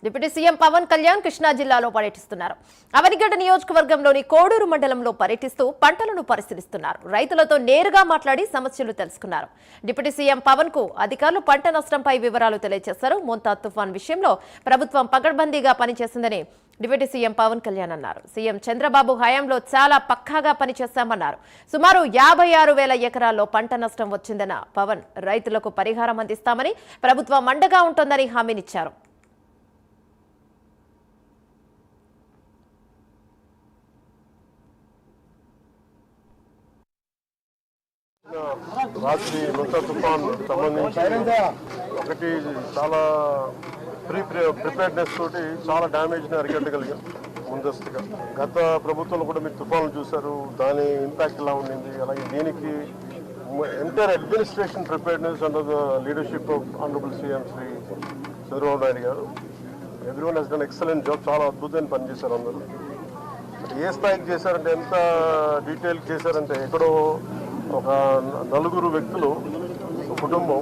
Deputy CM Pawan Kalyan Krishna జిల్లాలో పర్యటిస్తున్నారు. అవనిగడ్డ నియోజకవర్గంలోని కోడూరు మండలంలో పర్యటిస్తూ పంటలను పరిశీలిస్తున్నారు. రైతులతో నేరుగా మాట్లాడి సమస్యలు తెలుసుకున్నారు. డిప్యూటీ సీఎం పవన్ కు అధికారులు పంట నష్టంపై వివరాలు తెలియజేశారు. మోంతా తుఫాన్ విషయంలో ప్రభుత్వం పకడ్బందీగా పనిచేసిందని డిప్యూటీ సీఎం పవన్ కళ్యాణ్ అన్నారు. సీఎం చంద్రబాబు హయాంలో చాలా పక్కాగా పనిచేశామన్నారు. సుమారు 56,000 ఎకరాల్లో పంట నష్టం వచ్చిందన్న పవన్ రైతులకు పరిహారం అందిస్తామని, ప్రభుత్వం అండగా ఉంటోందని హామీనిచ్చారు. రాత్రి మోంతా తుఫాన్ సంబంధించి ఒకటి చాలా ప్రిపేర్నెస్ తోటి చాలా డ్యామేజ్ని అరికట్టగలిగాం ముందస్తుగా. గత ప్రభుత్వంలో కూడా మీరు తుఫాన్లు చూశారు, దాని ఇంపాక్ట్ ఎలా ఉండింది. అలాగే దీనికి entire administration preparedness under the leadership of honourable CM Shri Chandrababu Naidu గారు. Everyone has done excellent job. చాలా అద్భుతమైన పని చేశారు అందరూ. ఏ స్థాయికి చేశారంటే, ఎంత డీటెయిల్ చేశారంటే, ఎక్కడో ఒక 4 వ్యక్తులు కుటుంబం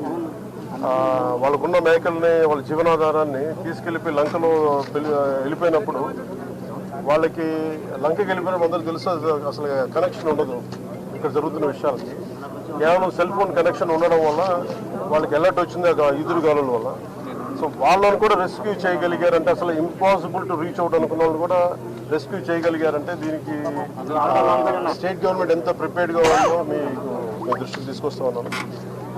వాళ్ళకున్న మేకల్ని, వాళ్ళ జీవనాధారాన్ని తీసుకెళ్ళిపోయి లంకలో వెళ్ళిపోయినప్పుడు వాళ్ళకి లంకకి వెళ్ళిపోయిన అందరూ తెలుసు అసలు కనెక్షన్ ఉండదు ఇక్కడ జరుగుతున్న విషయాలకి. కేవలం సెల్ ఫోన్ కనెక్షన్ ఉండడం వల్ల వాళ్ళకి అలర్ట్ వచ్చింది ఈదురుగాలుల వల్ల. సో వాళ్ళని కూడా రెస్క్యూ చేయగలిగారంటే, అసలు ఇంపాసిబుల్ టు రీచ్ అవుట్ అనుకున్న వాళ్ళు కూడా రెస్క్యూ చేయగలిగారంటే దీనికి స్టేట్ గవర్నమెంట్ ఎంత ప్రిపేర్డ్గా ఉందో మీ దృష్టికి తీసుకొస్తా ఉన్నాను.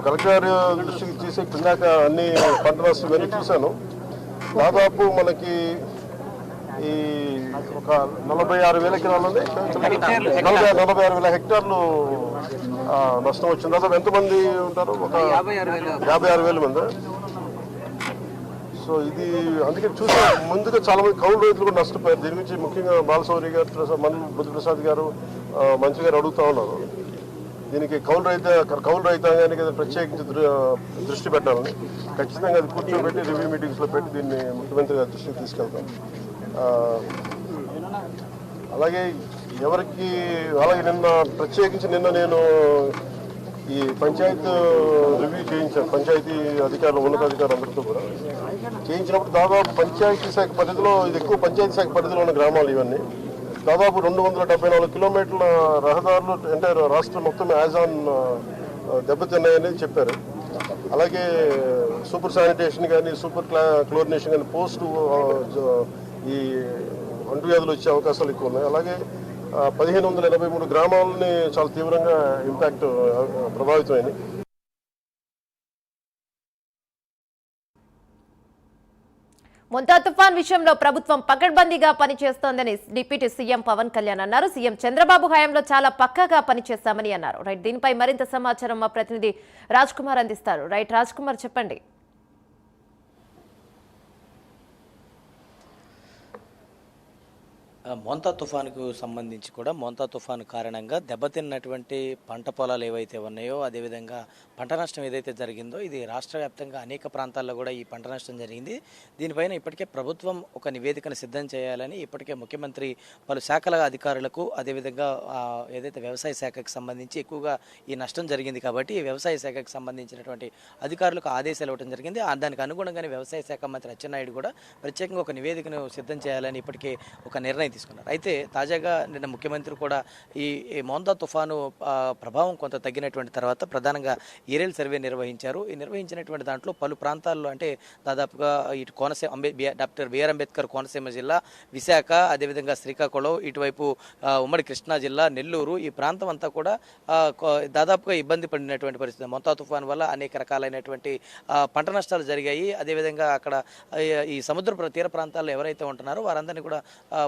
కలెక్టర్ దృష్టికి తీసే ఇందాక అన్ని పంట నష్టం ఇవన్నీ చూశాను. దాదాపు మనకి ఈ ఒక 46,000 ఎకరాలు 46,000 హెక్టార్లు నష్టం వచ్చింది. దాదాపు ఎంతమంది ఉంటారు? ఒక 56,000 మంది. సో ఇది అందుకే చూసా. ముందుగా చాలా మంది కౌలు రైతులు కూడా నష్టపోయారు. దీని గురించి ముఖ్యంగా బాలశౌరి గారు, బుద్ధిప్రసాద్ గారు, మంత్రి గారు అడుగుతూ ఉన్నారు. దీనికి కౌలు రైతాంగానికి ప్రత్యేకించి దృష్టి పెట్టాలని ఖచ్చితంగా అది కూర్చోబెట్టి రివ్యూ మీటింగ్స్లో పెట్టి దీన్ని ముఖ్యమంత్రి గారి దృష్టికి తీసుకెళ్తాం. అలాగే ప్రత్యేకించి నిన్న నేను ఈ పంచాయత్ రివ్యూ చేయించాను. పంచాయతీ అధికారులు, ఉన్నతాధికారులు అందరితో కూడా చేయించినప్పుడు దాదాపు పంచాయతీ శాఖ పరిధిలో, ఇది ఎక్కువ పంచాయతీ శాఖ పరిధిలో ఉన్న గ్రామాలు ఇవన్నీ. దాదాపు 274 కిలోమీటర్ల రహదారులు అంటే రాష్ట్రం మొత్తం యాజ్ ఆన్ దెబ్బతిన్నాయనేది చెప్పారు. అలాగే సూపర్ శానిటేషన్ కానీ, సూపర్ క్లోరినేషన్ కానీ, పోస్ట్ ఈ అంటువ్యాధులు వచ్చే అవకాశాలు ఎక్కువ ఉన్నాయి. అలాగే 1,583 గ్రామాలని చాలా తీవ్రంగా ఇంపాక్ట్ ప్రభావితమైంది. మోంతా తుఫాన్ విషయంలో ప్రభుత్వం పకడ్బందీగా పనిచేస్తోందని డిప్యూటీ సీఎం పవన్ కళ్యాణ్ అన్నారు. సీఎం చంద్రబాబు హయాంలో చాలా పక్కాగా పనిచేస్తామని అన్నారు. రైట్, దీనిపై మరింత సమాచారం మా ప్రతినిధి రాజ్ కుమార్ అందిస్తారు. రైట్ రాజ్ కుమార్, చెప్పండి. మోంతా తుఫానుకు సంబంధించి కూడా మోంతా తుఫాను కారణంగా దెబ్బతిన్నటువంటి పంట పొలాలు ఏవైతే ఉన్నాయో, అదేవిధంగా పంట నష్టం ఏదైతే జరిగిందో, ఇది రాష్ట్ర వ్యాప్తంగా అనేక ప్రాంతాల్లో కూడా ఈ పంట నష్టం జరిగింది. దీనిపైన ఇప్పటికే ప్రభుత్వం ఒక నివేదికను సిద్ధం చేయాలని ఇప్పటికే ముఖ్యమంత్రి పలు శాఖల అధికారులకు, అదేవిధంగా ఏదైతే వ్యవసాయ శాఖకు సంబంధించి ఎక్కువగా ఈ నష్టం జరిగింది కాబట్టి వ్యవసాయ శాఖకు సంబంధించినటువంటి అధికారులకు ఆదేశాలు ఇవ్వడం జరిగింది. దానికి అనుగుణంగానే వ్యవసాయ శాఖ మంత్రి అచ్చెన్నాయుడు కూడా ప్రత్యేకంగా ఒక నివేదికను సిద్ధం చేయాలని ఇప్పటికే ఒక నిర్ణయం తీసుకున్నారు. అయితే తాజాగా నిన్న ముఖ్యమంత్రి కూడా ఈ మోంతా తుఫాను ప్రభావం కొంత తగ్గినటువంటి తర్వాత ప్రధానంగా ఏరియల్ సర్వే నిర్వహించారు. ఈ నిర్వహించినటువంటి దాంట్లో పలు ప్రాంతాల్లో, అంటే దాదాపుగా ఇటు కోనసీమ డాక్టర్ బిఆర్ అంబేద్కర్ కోనసీమ జిల్లా, విశాఖ, అదేవిధంగా శ్రీకాకుళం, ఇటువైపు ఉమ్మడి కృష్ణా జిల్లా, నెల్లూరు, ఈ ప్రాంతం అంతా కూడా దాదాపుగా ఇబ్బంది పడినటువంటి పరిస్థితి. మోంతా తుఫాను వల్ల అనేక రకాలైనటువంటి పంట నష్టాలు జరిగాయి. అదేవిధంగా అక్కడ ఈ సముద్ర తీర ప్రాంతాల్లో ఎవరైతే ఉంటున్నారో వారందరినీ కూడా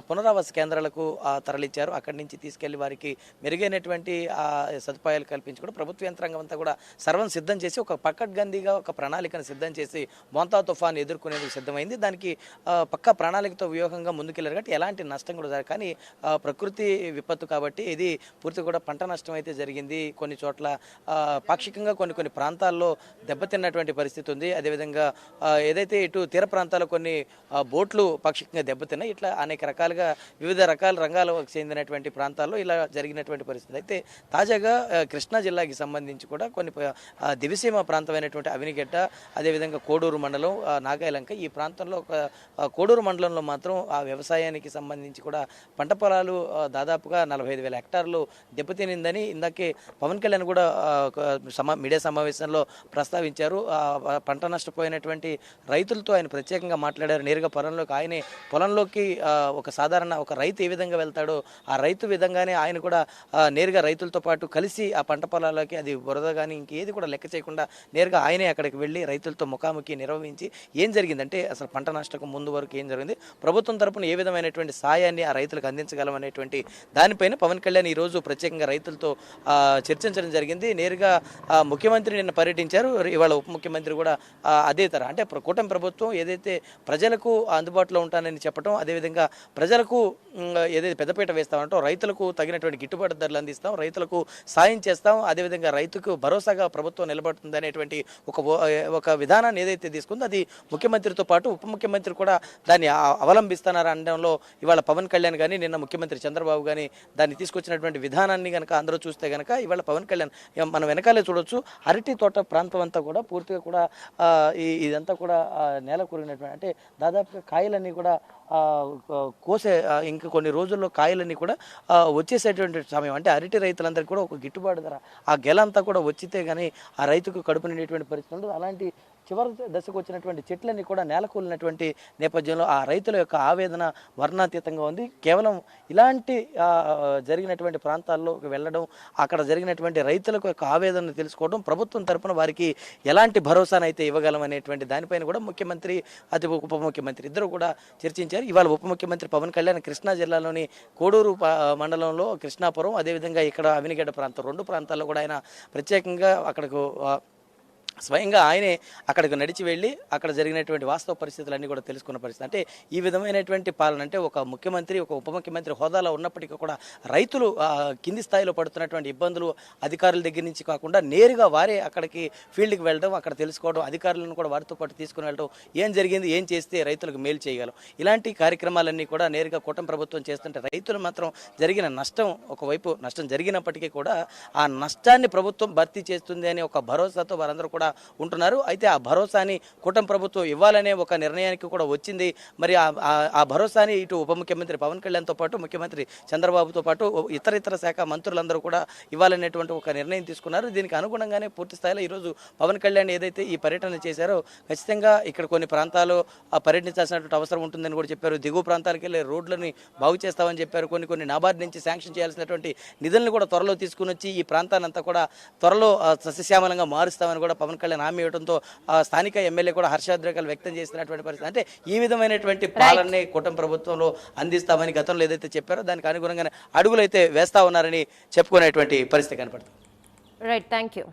పునరావాస కేంద్రాలకు తరలించారు. అక్కడి నుంచి తీసుకెళ్లి వారికి మెరుగైనటువంటి సదుపాయాలు కల్పించి కూడా ప్రభుత్వ యంత్రాంగం అంతా కూడా సర్వం సిద్ధం చేసి ఒక పకడ్బందీగా ఒక ప్రణాళికను సిద్ధం చేసి మోంతా తుఫాను ఎదుర్కొనేందుకు సిద్ధమైంది. దానికి పక్కా ప్రణాళికతో వ్యూహంగా ముందుకెళ్లారు కాబట్టి ఎలాంటి నష్టం కూడా జరగదు. కానీ ప్రకృతి విపత్తు కాబట్టి ఇది పూర్తి కూడా పంట నష్టం అయితే జరిగింది. కొన్ని చోట్ల పాక్షికంగా కొన్ని ప్రాంతాల్లో దెబ్బతిన్నటువంటి పరిస్థితి ఉంది. అదేవిధంగా ఏదైతే ఇటు తీర ప్రాంతాల్లో కొన్ని బోట్లు పాక్షికంగా దెబ్బతిన్నాయి. ఇట్లా అనేక రకాలుగా వివిధ రకాల రంగాలకు చెందినటువంటి ప్రాంతాల్లో ఇలా జరిగినటువంటి పరిస్థితి. అయితే తాజాగా కృష్ణా జిల్లాకి సంబంధించి కూడా కొన్ని దివిసీమ ప్రాంతమైనటువంటి అవినిగడ్డ, అదేవిధంగా కోడూరు మండలం, నాగాయలంక ఈ ప్రాంతంలో కోడూరు మండలంలో మాత్రం ఆ వ్యవసాయానికి సంబంధించి కూడా పంట పొలాలు దాదాపుగా 45,000 హెక్టార్లు దెబ్బతినిందని ఇందాకే పవన్ కళ్యాణ్ కూడా మీడియా సమావేశంలో ప్రస్తావించారు. పంట నష్టపోయినటువంటి రైతులతో ఆయన ప్రత్యేకంగా మాట్లాడారు. నేరుగా పొలంలోకి ఒక రైతు ఏ విధంగా వెళ్తాడో ఆ రైతు విధంగానే ఆయన కూడా నేరుగా రైతులతో పాటు కలిసి ఆ పంట పొలాలకి అది బురద కానీ ఇంకేది కూడా లెక్క చేయకుండా నేరుగా ఆయనే అక్కడికి వెళ్ళి రైతులతో ముఖాముఖి నిర్వహించి ఏం జరిగిందంటే అసలు పంట నష్టకు ముందు వరకు ఏం జరిగింది, ప్రభుత్వం తరపున ఏ విధమైనటువంటి సాయాన్ని ఆ రైతులకు అందించగలం అనేటువంటి దానిపైన పవన్ కళ్యాణ్ ఈరోజు ప్రత్యేకంగా రైతులతో చర్చించడం జరిగింది. నేరుగా ముఖ్యమంత్రి నిన్న పర్యటించారు. ఇవాళ ఉప ముఖ్యమంత్రి కూడా అదే తర అంటే కూటమి ప్రభుత్వం ఏదైతే ప్రజలకు అందుబాటులో ఉంటానని చెప్పడం, అదేవిధంగా ప్రజలకు ఏదైతే పెద్దపీట వేస్తామంటో రైతులకు తగినటువంటి గిట్టుబాటు ధరలు అందిస్తాం, రైతులకు సాయం చేస్తాం, అదేవిధంగా రైతుకు భరోసాగా ప్రభుత్వం నిలబడుతుంది అనేటువంటి ఒక విధానాన్ని ఏదైతే తీసుకుందో అది ముఖ్యమంత్రితో పాటు ఉప ముఖ్యమంత్రి కూడా దాన్ని అవలంబిస్తున్నారు అనడంలో ఇవాళ పవన్ కళ్యాణ్ కానీ నిన్న ముఖ్యమంత్రి చంద్రబాబు కానీ దాన్ని తీసుకొచ్చినటువంటి విధానాన్ని కనుక అందరూ చూస్తే కనుక ఇవాళ పవన్ కళ్యాణ్ మనం వెనకాలే చూడొచ్చు. అరటి తోట ప్రాంతం అంతా కూడా పూర్తిగా కూడా ఇదంతా కూడా నేల కూరినటువంటి అంటే దాదాపుగా కాయలన్నీ కూడా కోసే ఇంకా కొన్ని రోజుల్లో కాయలన్నీ కూడా వచ్చేసేటువంటి సమయం. అంటే అరటి రైతులందరికీ కూడా ఒక గిట్టుబాటు ధర ఆ గెలంతా కూడా వచ్చితే కానీ ఆ రైతుకు కడుపు నిండేటువంటి పరిస్థితి ఉండదు. అలాంటి చివరి దశకు వచ్చినటువంటి చెట్లన్నీ కూడా నేలకూలినటువంటి నేపథ్యంలో ఆ రైతుల యొక్క ఆవేదన వర్ణాతీతంగా ఉంది. కేవలం ఇలాంటి జరిగినటువంటి ప్రాంతాల్లోకి వెళ్ళడం, అక్కడ జరిగినటువంటి రైతులకు యొక్క ఆవేదనను తెలుసుకోవడం, ప్రభుత్వం తరపున వారికి ఎలాంటి భరోసానైతే ఇవ్వగలం అనేటువంటి దానిపైన కూడా ముఖ్యమంత్రి ఉప ముఖ్యమంత్రి ఇద్దరు కూడా చర్చించారు. ఇవాళ ఉప ముఖ్యమంత్రి పవన్ కళ్యాణ్ కృష్ణా జిల్లాలోని కోడూరు మండలంలో కృష్ణాపురం, అదేవిధంగా ఇక్కడ అవినిగడ్డ ప్రాంతం, రెండు ప్రాంతాల్లో కూడా ఆయన ప్రత్యేకంగా అక్కడకు స్వయంగా ఆయనే అక్కడికి నడిచి వెళ్ళి అక్కడ జరిగినటువంటి వాస్తవ పరిస్థితులన్నీ కూడా తెలుసుకున్న పరిస్థితి. అంటే ఈ విధమైనటువంటి పాలన అంటే ఒక ముఖ్యమంత్రి ఒక ఉప ముఖ్యమంత్రి హోదాలో ఉన్నప్పటికీ కూడా రైతులు కింది స్థాయిలో పడుతున్నటువంటి ఇబ్బందులు అధికారుల దగ్గర నుంచి కాకుండా నేరుగా వారే అక్కడికి ఫీల్డ్కి వెళ్ళడం, అక్కడ తెలుసుకోవడం, అధికారులను కూడా వారితో పాటు తీసుకుని వెళ్ళడం, ఏం జరిగింది, ఏం చేస్తే రైతులకు మేలు చేయగలం, ఇలాంటి కార్యక్రమాలన్నీ కూడా నేరుగా కూటమి ప్రభుత్వం చేస్తుంటే రైతులు మాత్రం జరిగిన నష్టం, ఒకవైపు నష్టం జరిగినప్పటికీ కూడా ఆ నష్టాన్ని ప్రభుత్వం భర్తీ చేస్తుంది అనే ఒక భరోసాతో వారందరూ కూడా ఉంటున్నారు. అయితే ఆ భరోసాని కూటమి ప్రభుత్వం ఇవ్వాలనే ఒక నిర్ణయానికి కూడా వచ్చింది. మరి ఆ భరోసాని ఇటు ఉప ముఖ్యమంత్రి పవన్ కళ్యాణ్తో పాటు ముఖ్యమంత్రి చంద్రబాబుతో పాటు ఇతర శాఖ మంత్రులందరూ కూడా ఇవ్వాలనేటువంటి ఒక నిర్ణయం తీసుకున్నారు. దీనికి అనుగుణంగానే పూర్తి స్థాయిలో ఈరోజు పవన్ కళ్యాణ్ ఏదైతే ఈ పర్యటన చేశారో ఖచ్చితంగా ఇక్కడ కొన్ని ప్రాంతాలు పర్యటించాల్సినటువంటి అవసరం ఉంటుందని కూడా చెప్పారు. దిగువ ప్రాంతాలకు వెళ్ళి రోడ్లని బాగు చేస్తామని చెప్పారు. కొన్ని నాబార్డు నుంచి శాంక్షన్ చేయాల్సినటువంటి నిధులను కూడా త్వరలో తీసుకుని వచ్చి ఈ ప్రాంతానంతా కూడా త్వరలో సస్యశ్యామలంగా మారుస్తామని కూడా పవన్ కళ్యాణ్ హామీ ఇవ్వడంతో స్థానిక ఎమ్మెల్యే కూడా హర్షాద్రేకాలు వ్యక్తం చేసినటువంటి పరిస్థితి. అంటే ఈ విధమైనటువంటి పాలనని కూటమి ప్రభుత్వంలో అందిస్తామని గతంలో ఏదైతే చెప్పారో దానికి అనుగుణంగానే అడుగులు అయితే వేస్తా ఉన్నారని చెప్పుకునేటువంటి పరిస్థితి కనపడుతుంది. Right, thank you.